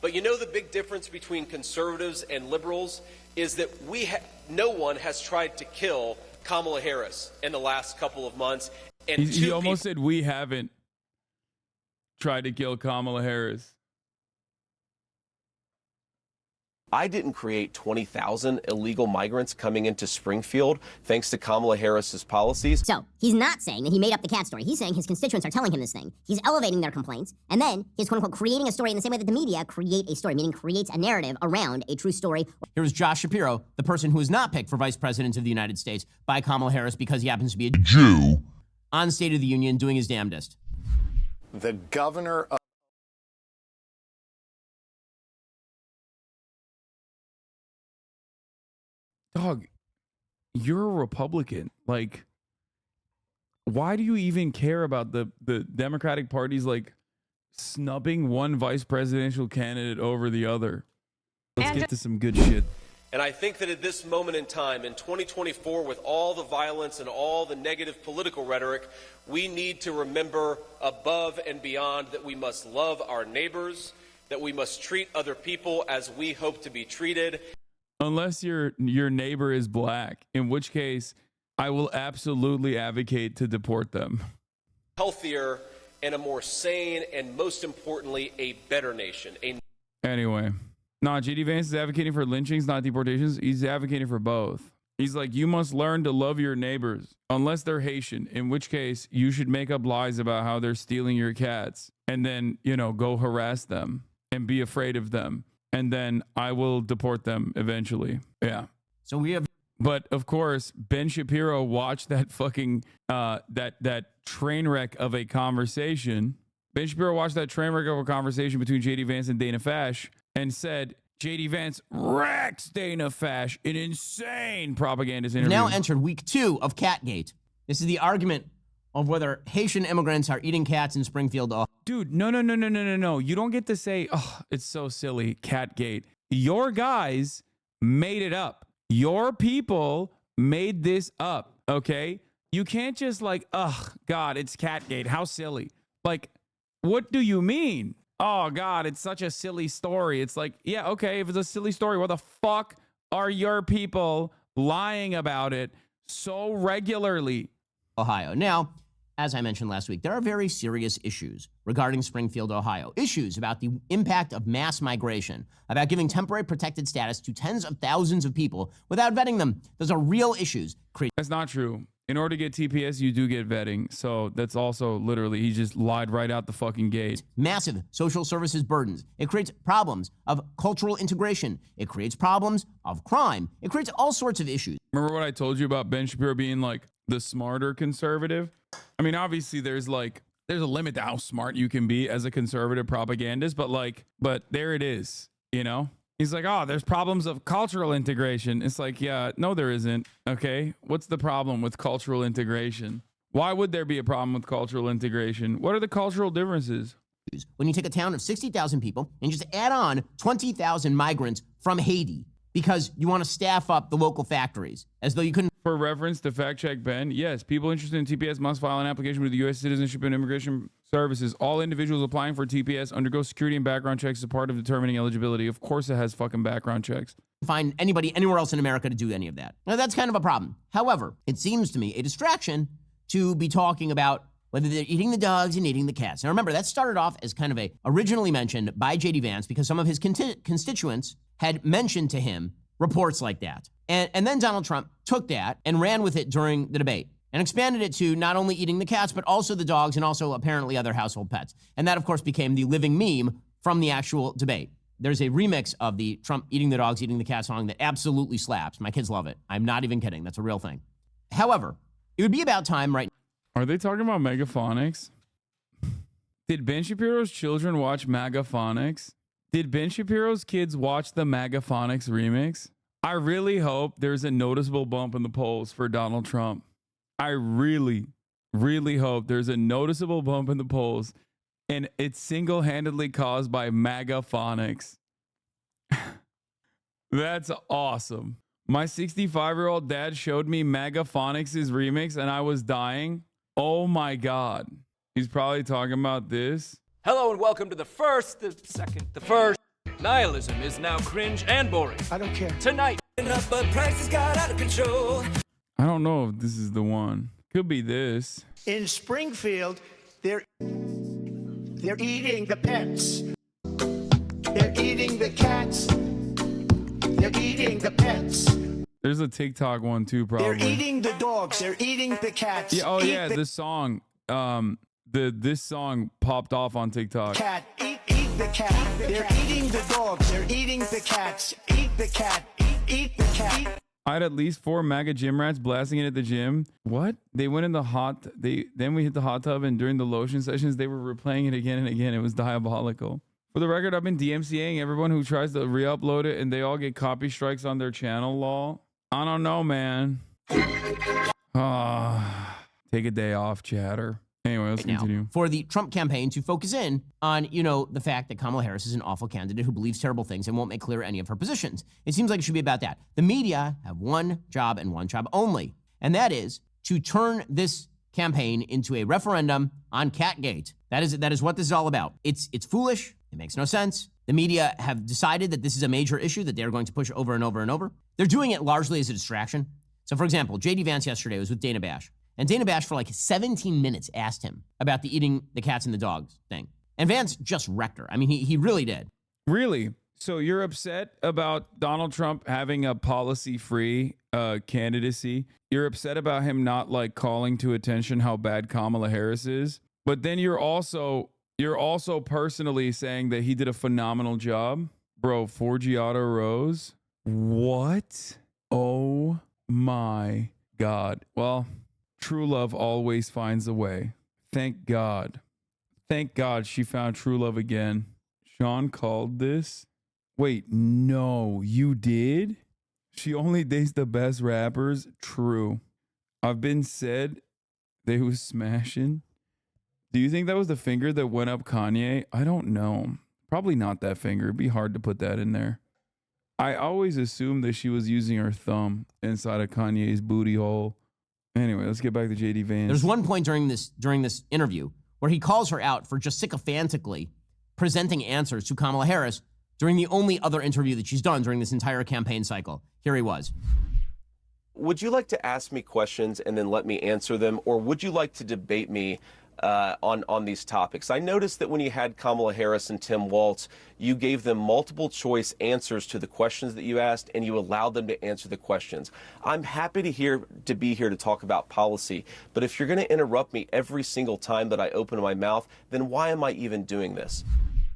But you know the big difference between conservatives and liberals is that no one has tried to kill Kamala Harris in the last couple of months. And he almost said we haven't tried to kill Kamala Harris. I didn't create 20,000 illegal migrants coming into Springfield thanks to Kamala Harris's policies. So he's not saying that he made up the cat story. He's saying his constituents are telling him this thing. He's elevating their complaints, and then he's quote unquote creating a story in the same way that the media create a story, meaning creates a narrative around a true story. Here's Josh Shapiro, the person who is not picked for vice president of the United States by Kamala Harris because he happens to be a Jew, on State of the Union doing his damnedest. The governor of Dog, you're a Republican. Like, why do you even care about the Democratic Party's like snubbing one vice presidential candidate over the other? Let's get to some good shit. And I think that at this moment in time, in 2024, with all the violence and all the negative political rhetoric, we need to remember above and beyond that we must love our neighbors, that we must treat other people as we hope to be treated. Unless your neighbor is black, in which case I will absolutely advocate to deport them. Healthier and a more sane and most importantly, a better nation. Anyway, no, J.D. Vance is advocating for lynchings, not deportations. He's advocating for both. He's like, you must learn to love your neighbors, unless they're Haitian, in which case you should make up lies about how they're stealing your cats and then, go harass them and be afraid of them. And then I will deport them eventually. Yeah. So we have. But of course, Ben Shapiro watched that fucking that train wreck of a conversation. Ben Shapiro watched that train wreck of a conversation between J.D. Vance and Dana Fash and said J.D. Vance wrecks Dana Fash in insane propagandist interview. Now entered week 2 of Catgate. This is the argument of whether Haitian immigrants are eating cats in Springfield. Dude, no. You don't get to say, oh, it's so silly, Catgate. Your guys made it up. Your people made this up, okay? You can't just like, oh, God, it's Catgate. How silly. Like, what do you mean? Oh, God, it's such a silly story. It's like, yeah, okay, if it's a silly story, what the fuck are your people lying about it so regularly? Ohio. Now, as I mentioned last week, there are very serious issues regarding Springfield, Ohio. Issues about the impact of mass migration, about giving temporary protected status to tens of thousands of people without vetting them. Those are real issues. That's not true. In order to get TPS, you do get vetting. So that's also literally, he just lied right out the fucking gate. Massive social services burdens. It creates problems of cultural integration. It creates problems of crime. It creates all sorts of issues. Remember what I told you about Ben Shapiro being like the smarter conservative? I mean, obviously there's a limit to how smart you can be as a conservative propagandist, but there it is, He's like, oh, there's problems of cultural integration. It's like, yeah, no, there isn't. Okay. What's the problem with cultural integration? Why would there be a problem with cultural integration? What are the cultural differences? When you take a town of 60,000 people and just add on 20,000 migrants from Haiti because you want to staff up the local factories as though you couldn't. For reference to fact check Ben, yes, people interested in TPS must file an application with the U.S. Citizenship and Immigration Services. All individuals applying for TPS undergo security and background checks as a part of determining eligibility. Of course it has fucking background checks. Find anybody anywhere else in America to do any of that. Now, that's kind of a problem. However, it seems to me a distraction to be talking about whether they're eating the dogs and eating the cats. Now, remember, that started off as kind of originally mentioned by J.D. Vance because some of his constituents had mentioned to him reports like that. And then Donald Trump took that and ran with it during the debate and expanded it to not only eating the cats, but also the dogs and also apparently other household pets. And that, of course, became the living meme from the actual debate. There's a remix of the Trump eating the dogs, eating the cat song that absolutely slaps. My kids love it. I'm not even kidding. That's a real thing. However, it would be about time right now. Are they talking about Megaphonics? Did Ben Shapiro's children watch Megaphonics? Did Ben Shapiro's kids watch the Megaphonics remix? I really hope there's a noticeable bump in the polls for Donald Trump. I really, really hope there's a noticeable bump in the polls and it's single-handedly caused by Megaphonics. That's awesome. My 65-year-old dad showed me Megaphonics' remix and I was dying. Oh my God. He's probably talking about this. Hello and welcome to the first, the second, the first, Nihilism is now cringe and boring. I don't care. Tonight. But prices got out of control. I don't know if this is the one. Could be this. In Springfield, they're eating the pets. They're eating the cats. They're eating the pets. There's a TikTok one too, probably. They're eating the dogs. They're eating the cats. Yeah, oh yeah, this song. This song popped off on TikTok. Cat, eat the cat. They're eating the dogs. They're eating the cats. Eat the cat. Eat the cat. I had at least 4 MAGA gym rats blasting it at the gym. What? They went in the then we hit the hot tub, and during the lotion sessions, they were replaying it again and again. It was diabolical. For the record, I've been DMCAing everyone who tries to re-upload it, and they all get copy strikes on their channel, lol. I don't know, man. Take a day off, chatter. Anyway, let's continue. For the Trump campaign to focus in on, the fact that Kamala Harris is an awful candidate who believes terrible things and won't make clear any of her positions. It seems like it should be about that. The media have one job and one job only, and that is to turn this campaign into a referendum on Catgate. That is what this is all about. It's foolish. It makes no sense. The media have decided that this is a major issue that they're going to push over and over and over. They're doing it largely as a distraction. So, for example, J.D. Vance yesterday was with Dana Bash. And Dana Bash, for like 17 minutes, asked him about the eating the cats and the dogs thing. And Vance just wrecked her. I mean, he really did. Really? So you're upset about Donald Trump having a policy-free candidacy? You're upset about him not like calling to attention how bad Kamala Harris is? But then you're also personally saying that he did a phenomenal job? Bro, Forgiato Rose? What? Oh my God. Well, true love always finds a way. Thank God. Thank God she found true love again. Sean called this. Wait, no, you did? She only dates the best rappers? True. I've been said they was smashing. Do you think that was the finger that went up Kanye? I don't know. Probably not that finger. It'd be hard to put that in there. I always assumed that she was using her thumb inside of Kanye's booty hole. Anyway, let's get back to JD Vance. There's one point during this interview where he calls her out for just sycophantically presenting answers to Kamala Harris during the only other interview that she's done during this entire campaign cycle. Here he was. Would you like to ask me questions and then let me answer them, or would you like to debate me on these topics? I noticed that when you had Kamala Harris and Tim Walz, you gave them multiple choice answers to the questions that you asked, and you allowed them to answer the questions. I'm happy to be here to talk about policy, but if you're going to interrupt me every single time that I open my mouth, then why am I even doing this?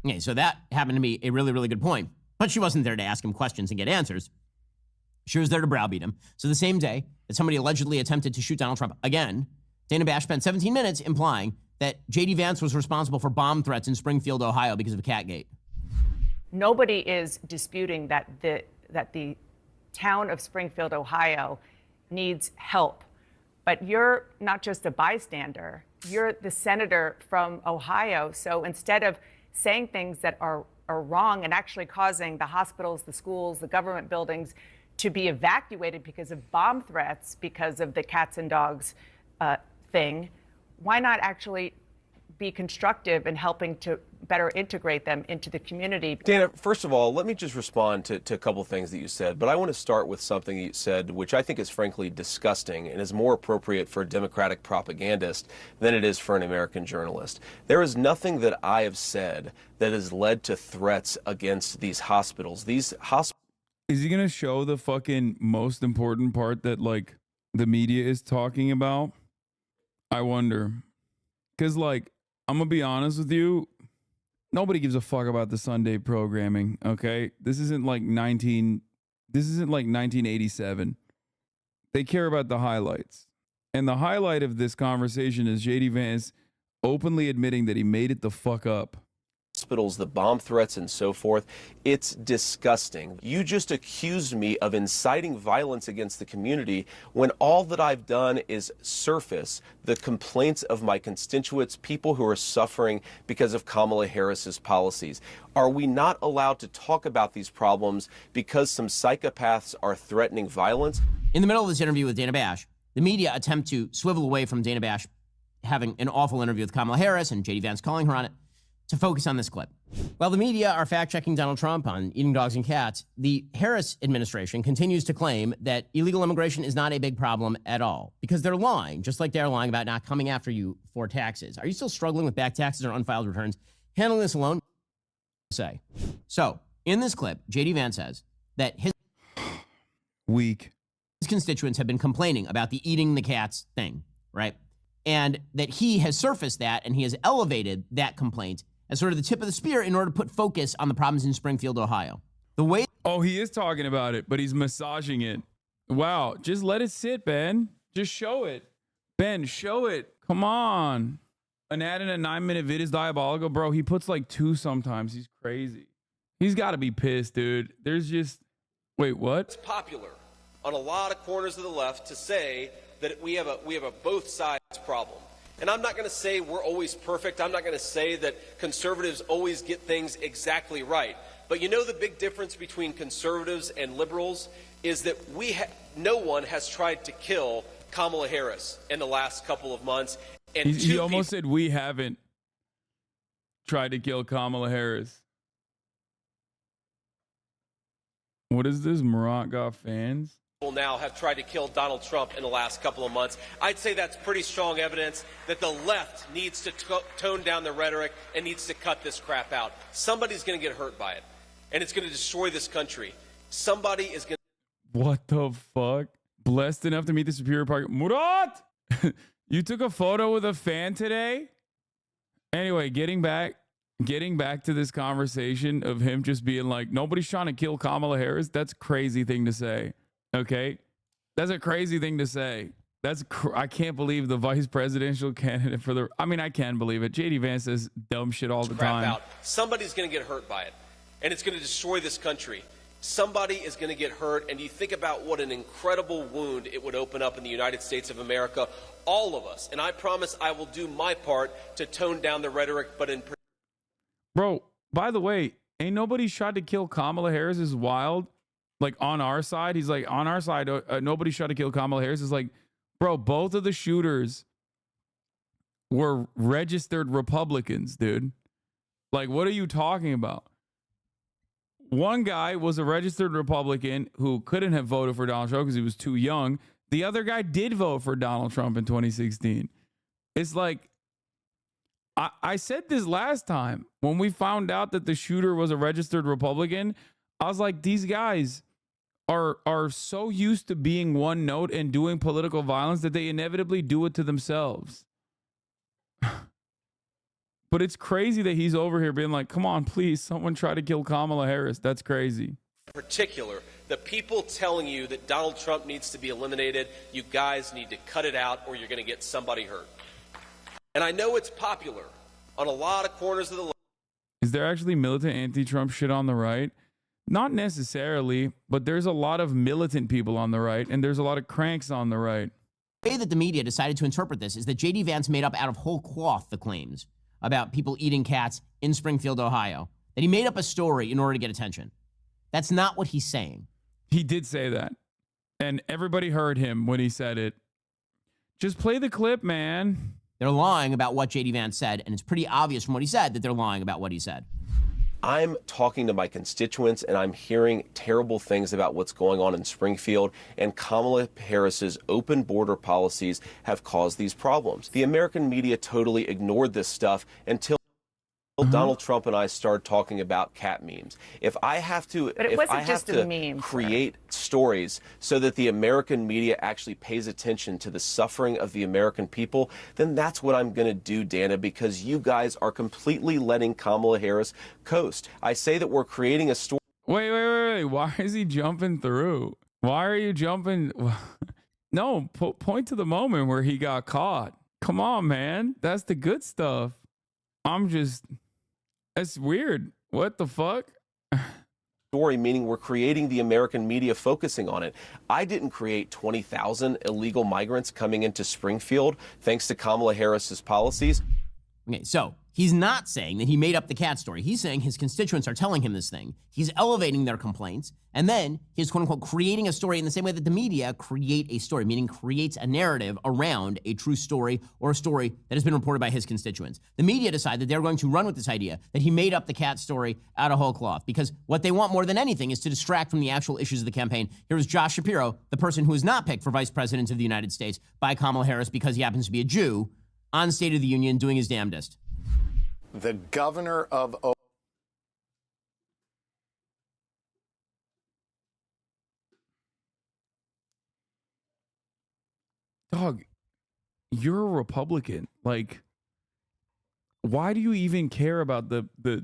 Okay, so that happened to be a really, really good point. But she wasn't there to ask him questions and get answers. She was there to browbeat him. So the same day that somebody allegedly attempted to shoot Donald Trump again, Dana Bash spent 17 minutes implying that J.D. Vance was responsible for bomb threats in Springfield, Ohio because of Catgate. Nobody is disputing that the town of Springfield, Ohio needs help. But you're not just a bystander, you're the senator from Ohio. So instead of saying things that are wrong and actually causing the hospitals, the schools, the government buildings to be evacuated because of bomb threats, because of the cats and dogs thing, why not actually be constructive in helping to better integrate them into the community? Dana, first of all, let me just respond to a couple things that you said, but I want to start with something that you said, which I think is frankly disgusting and is more appropriate for a Democratic propagandist than it is for an American journalist. There is nothing that I have said that has led to threats against these hospitals. These hospitals. Is he going to show the fucking most important part that like the media is talking about? I wonder. Because like, I'm going to be honest with you. Nobody gives a fuck about the Sunday programming, okay? This isn't like 1987. They care about the highlights. And the highlight of this conversation is JD Vance openly admitting that he made it the fuck up. Hospitals, the bomb threats and so forth. It's disgusting. You just accused me of inciting violence against the community when all that I've done is surface the complaints of my constituents, people who are suffering because of Kamala Harris's policies. Are we not allowed to talk about these problems because some psychopaths are threatening violence? In the middle of this interview with Dana Bash, the media attempt to swivel away from Dana Bash having an awful interview with Kamala Harris and JD Vance calling her on it, to focus on this clip. While the media are fact-checking Donald Trump on eating dogs and cats, the Harris administration continues to claim that illegal immigration is not a big problem at all because they're lying, just like they're lying about not coming after you for taxes. Are you still struggling with back taxes or unfiled returns? Handling this alone? Say. So, in this clip, J.D. Vance says that his constituents have been complaining about the eating the cats thing, right? And that he has surfaced that and he has elevated that complaint as sort of the tip of the spear in order to put focus on the problems in Springfield, Ohio. The way— Oh, he is talking about it, but he's massaging it. Wow, just let it sit, Ben. Just show it. Ben, show it. Come on. An ad in a 9-minute vid is diabolical. Bro, he puts like 2 sometimes. He's crazy. He's got to be pissed, dude. There's just— Wait, what? It's popular on a lot of corners of the left to say that we have a both sides problem. And I'm not going to say we're always perfect. I'm not going to say that conservatives always get things exactly right. But you know the big difference between conservatives and liberals is that no one has tried to kill Kamala Harris in the last couple of months. And he almost said we haven't tried to kill Kamala Harris. What is this? Murat got fans? Now have tried to kill Donald Trump in the last couple of months. I'd say that's pretty strong evidence that the left needs to tone down the rhetoric and needs to cut this crap out. Somebody's going to get hurt by it, and it's going to destroy this country. Somebody is going to... What the fuck? Blessed enough to meet the Superior Park. Murat! You took a photo with a fan today? Anyway, getting back to this conversation of him just being like, nobody's trying to kill Kamala Harris. That's a crazy thing to say. Okay, that's a crazy thing to say. I can't believe the vice presidential candidate for the— I mean, I can believe it. J.D. Vance says dumb shit all the time. Out. Somebody's going to get hurt by it, and it's going to destroy this country. Somebody is going to get hurt, and you think about what an incredible wound it would open up in the United States of America. All of us, and I promise I will do my part to tone down the rhetoric, but in... Bro, by the way, ain't nobody tried to kill Kamala Harris is wild. Like, on our side, he's like, on our side, nobody tried to kill Kamala Harris. Is like, bro, both of the shooters were registered Republicans, dude. Like, what are you talking about? One guy was a registered Republican who couldn't have voted for Donald Trump because he was too young. The other guy did vote for Donald Trump in 2016. It's like, I said this last time when we found out that the shooter was a registered Republican. I was like, these guys are so used to being one note and doing political violence that they inevitably do it to themselves. But it's crazy that he's over here being like, come on, please, someone try to kill Kamala Harris. That's crazy. In particular, the people telling you that Donald Trump needs to be eliminated, you guys need to cut it out or you're going to get somebody hurt. And I know it's popular on a lot of corners of the left. Is there actually militant anti-Trump shit on the right? Not necessarily, but there's a lot of militant people on the right, and there's a lot of cranks on the right. The way that the media decided to interpret this is that J.D. Vance made up out of whole cloth the claims about people eating cats in Springfield, Ohio, that he made up a story in order to get attention. That's not what he's saying. He did say that, and everybody heard him when he said it. Just play the clip, man. They're lying about what J.D. Vance said, and it's pretty obvious from what he said that they're lying about what he said. I'm talking to my constituents and I'm hearing terrible things about what's going on in Springfield, and Kamala Harris's open border policies have caused these problems. The American media totally ignored this stuff until Donald Trump and I started talking about cat memes. If I have to, create stories so that the American media actually pays attention to the suffering of the American people, then that's what I'm going to do, Dana, because you guys are completely letting Kamala Harris coast. I say that we're creating a story. Wait. Why is he jumping through? Why are you jumping? No, point to the moment where he got caught. Come on, man. That's the good stuff. That's weird. What the fuck? Story, meaning we're creating the American media focusing on it. I didn't create 20,000 illegal migrants coming into Springfield thanks to Kamala Harris's policies. Okay, so he's not saying that he made up the cat story. He's saying his constituents are telling him this thing. He's elevating their complaints, and then he's quote unquote creating a story in the same way that the media create a story, meaning creates a narrative around a true story or a story that has been reported by his constituents. The media decide that they're going to run with this idea that he made up the cat story out of whole cloth, because what they want more than anything is to distract from the actual issues of the campaign. Here's Josh Shapiro, the person who is not picked for vice president of the United States by Kamala Harris because he happens to be a Jew, on State of the Union doing his damnedest. The governor of Dog, you're a Republican. Like, why do you even care about the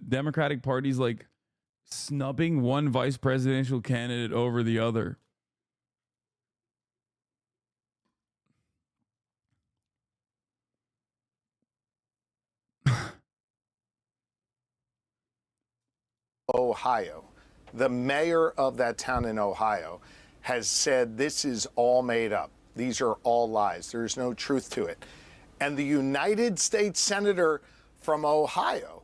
Democratic Party's like snubbing one vice presidential candidate over the other? Ohio. The mayor of that town in Ohio has said this is all made up. These are all lies. There's no truth to it. And the United States Senator from Ohio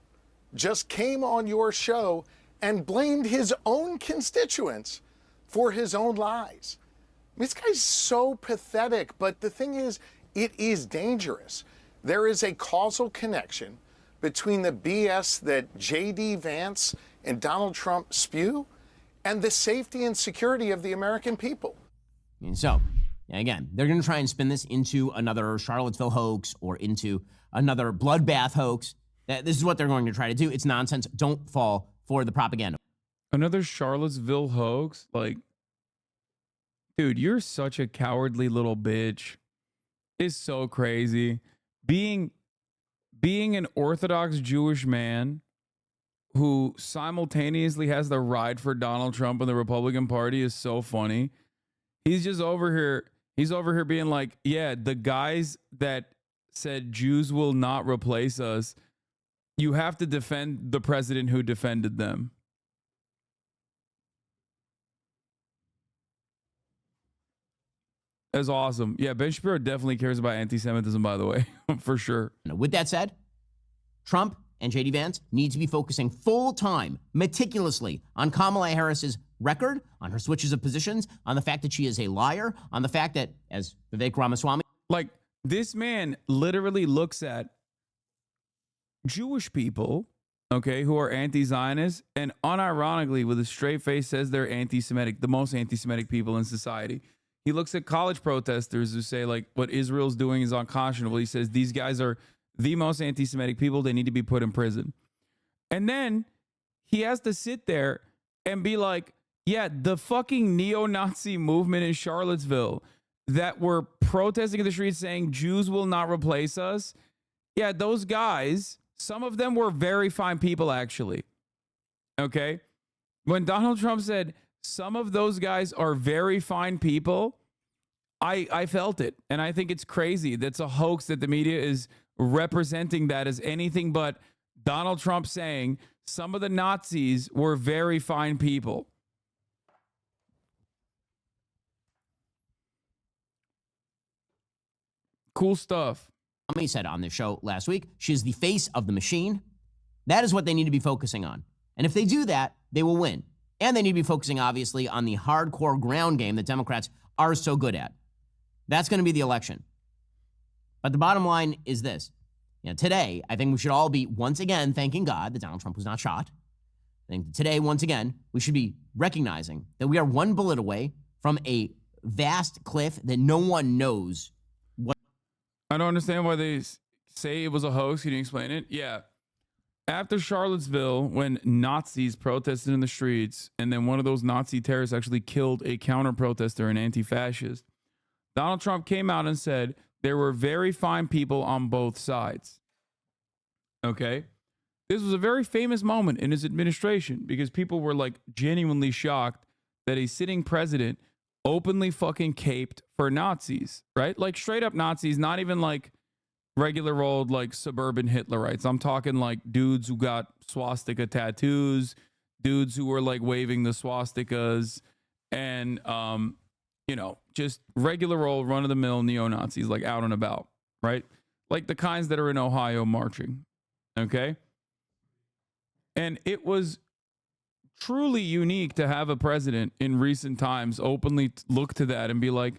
just came on your show and blamed his own constituents for his own lies. This guy's so pathetic, but the thing is, it is dangerous. There is a causal connection between the BS that J.D. Vance and Donald Trump spew and the safety and security of the American people. And so, again, they're going to try and spin this into another Charlottesville hoax or into another bloodbath hoax. This is what they're going to try to do. It's nonsense. Don't fall for the propaganda. Another Charlottesville hoax? Like, dude, you're such a cowardly little bitch. It's so crazy. Being an Orthodox Jewish man who simultaneously has the ride for Donald Trump and the Republican Party is so funny. He's just over here. He's over here being like, yeah, the guys that said Jews will not replace us, you have to defend the president who defended them. That's awesome. Yeah, Ben Shapiro definitely cares about anti-Semitism, by the way, for sure. With that said, Trump and J.D. Vance need to be focusing full-time, meticulously on Kamala Harris's record, on her switches of positions, on the fact that she is a liar, on the fact that, as Vivek Ramaswamy... Like, this man literally looks at Jewish people, okay, who are anti-Zionist, and unironically, with a straight face, says they're anti-Semitic, the most anti-Semitic people in society. He looks at college protesters who say, like, what Israel's doing is unconscionable. He says these guys are the most anti-Semitic people. They need to be put in prison. And then he has to sit there and be like, yeah, the fucking neo-Nazi movement in Charlottesville that were protesting in the streets saying Jews will not replace us. Yeah, those guys, some of them were very fine people, actually. Okay? When Donald Trump said some of those guys are very fine people, I felt it. And I think it's crazy. That's a hoax that the media is representing that as anything but Donald Trump saying some of the Nazis were very fine people. Cool stuff. He said on the show last week, she's the face of the machine. That is what they need to be focusing on. And if they do that, they will win. And they need to be focusing, obviously, on the hardcore ground game that Democrats are so good at. That's going to be the election. But the bottom line is this. Today, I think we should all be, once again, thanking God that Donald Trump was not shot. I think today, once again, we should be recognizing that we are one bullet away from a vast cliff that no one knows what. I don't understand why they say it was a hoax. Can you explain it? Yeah. After Charlottesville, when Nazis protested in the streets, and then one of those Nazi terrorists actually killed a counter-protester, an anti-fascist, Donald Trump came out and said there were very fine people on both sides. Okay? This was a very famous moment in his administration because people were like genuinely shocked that a sitting president openly fucking caped for Nazis, right? Like straight up Nazis, not even like regular old like suburban Hitlerites. I'm talking like dudes who got swastika tattoos, dudes who were like waving the swastikas, and just regular old run of the mill neo-Nazis like out and about, right? Like the kinds that are in Ohio marching. Okay. And it was truly unique to have a president in recent times openly look to that and be like,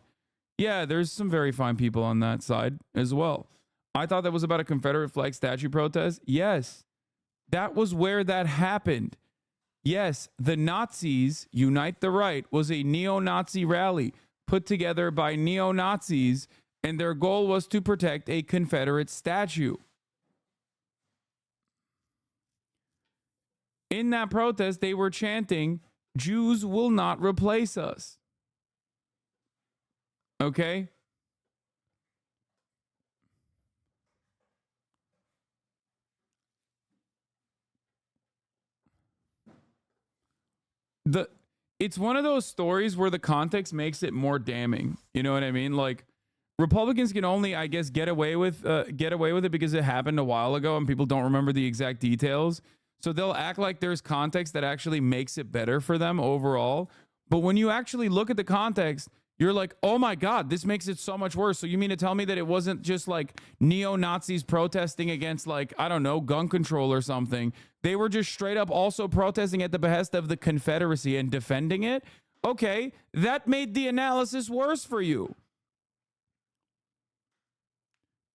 yeah, there's some very fine people on that side as well. I thought that was about a Confederate flag statue protest. Yes, that was where that happened. Yes, the Nazis Unite the Right was a neo-Nazi rally put together by neo-Nazis, and their goal was to protect a Confederate statue. In that protest, they were chanting, Jews will not replace us. Okay? It's one of those stories where the context makes it more damning. You know what I mean? Like, Republicans can only, I guess, get away with it because it happened a while ago and people don't remember the exact details. So they'll act like there's context that actually makes it better for them overall. But when you actually look at the context, you're like, oh my God, this makes it so much worse. So you mean to tell me that it wasn't just like neo-Nazis protesting against, like, I don't know, gun control or something. They were just straight up also protesting at the behest of the Confederacy and defending it? Okay, that made the analysis worse for you.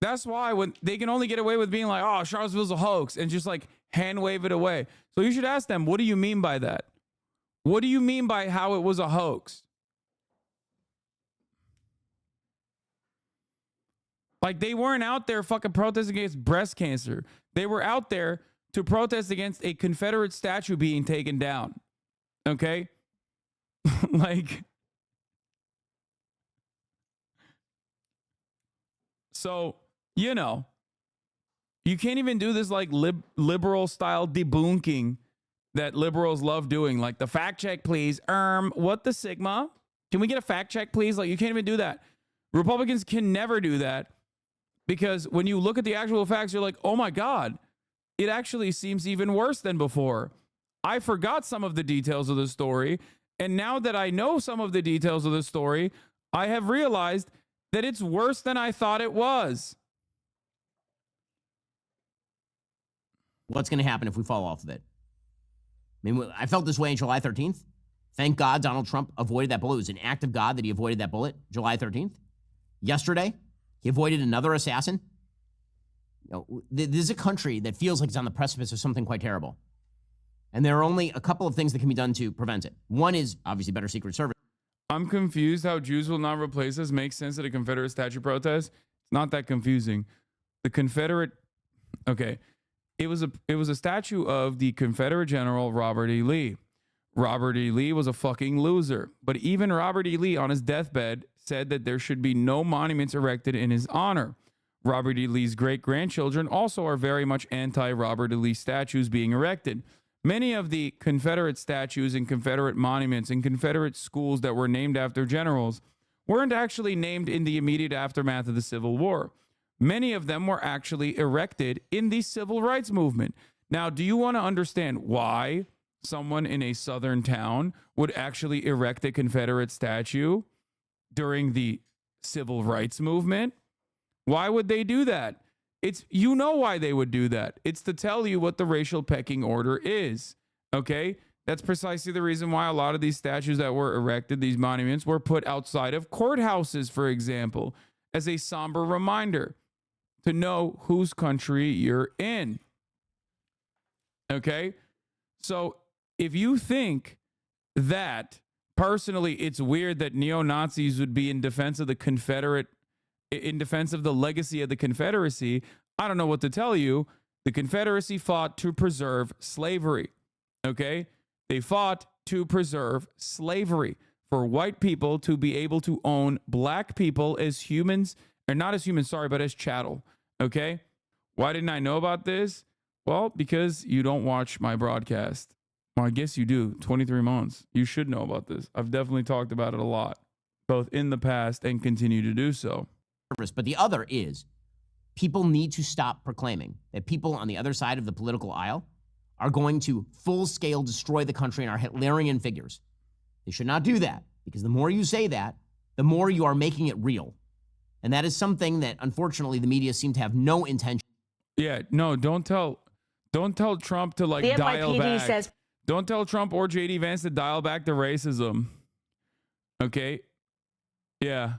That's why when they can only get away with being like, oh, Charlottesville's a hoax and just like hand wave it away. So you should ask them, what do you mean by that? What do you mean by how it was a hoax? Like, they weren't out there fucking protesting against breast cancer. They were out there to protest against a Confederate statue being taken down. Okay? Like, so, you know, you can't even do this like liberal style debunking that liberals love doing. Like, the fact check, please. What the Sigma? Can we get a fact check, please? Like, you can't even do that. Republicans can never do that because when you look at the actual facts, you're like, oh my God, it actually seems even worse than before. I forgot some of the details of the story. And now that I know some of the details of the story, I have realized that it's worse than I thought it was. What's going to happen if we fall off of it? I mean, I felt this way on July 13th. Thank God Donald Trump avoided that bullet. It was an act of God that he avoided that bullet, July 13th. Yesterday, he avoided another assassin. You know, this is a country that feels like it's on the precipice of something quite terrible. And there are only a couple of things that can be done to prevent it. One is obviously better Secret Service. I'm confused how Jews will not replace us makes sense at a Confederate statue protest. It's not that confusing. The Confederate, okay, it was a statue of the Confederate General Robert E. Lee. Robert E. Lee was a fucking loser. But even Robert E. Lee on his deathbed said that there should be no monuments erected in his honor. Robert E. Lee's great-grandchildren also are very much anti-Robert E. Lee statues being erected. Many of the Confederate statues and Confederate monuments and Confederate schools that were named after generals weren't actually named in the immediate aftermath of the Civil War. Many of them were actually erected in the Civil Rights Movement. Now, do you want to understand why someone in a southern town would actually erect a Confederate statue during the Civil Rights Movement? Why would they do that? You know why they would do that. It's to tell you what the racial pecking order is. Okay? That's precisely the reason why a lot of these statues that were erected, these monuments, were put outside of courthouses, for example, as a somber reminder to know whose country you're in. Okay? So if you think that, personally, it's weird that neo-Nazis would be in defense of the Confederate, in defense of the legacy of the Confederacy, I don't know what to tell you. The Confederacy fought to preserve slavery. Okay? They fought to preserve slavery for white people to be able to own black people as humans, or not as humans, sorry, but as chattel. Okay? Why didn't I know about this? Well, because you don't watch my broadcast. Well, I guess you do. 23 months. You should know about this. I've definitely talked about it a lot, both in the past and continue to do so. But the other is people need to stop proclaiming that people on the other side of the political aisle are going to full-scale destroy the country and are Hitlerian figures. They should not do that, because the more you say that, the more you are making it real. And that is something that, unfortunately, the media seem to have no intention. Yeah, no, don't tell Don't tell Trump to like The dial NYPD back. says Don't tell Trump or JD Vance to dial back the racism. Okay? Yeah.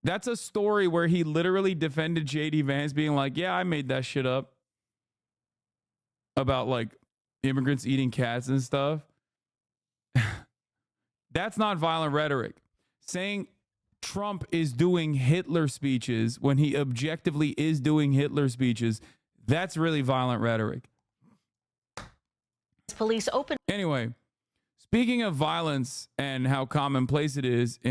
That's a story where he literally defended JD Vance being like, yeah, I made that shit up about like immigrants eating cats and stuff. That's not violent rhetoric. Saying Trump is doing Hitler speeches when he objectively is doing Hitler speeches, that's really violent rhetoric. police open. Anyway, speaking of violence and how commonplace it is in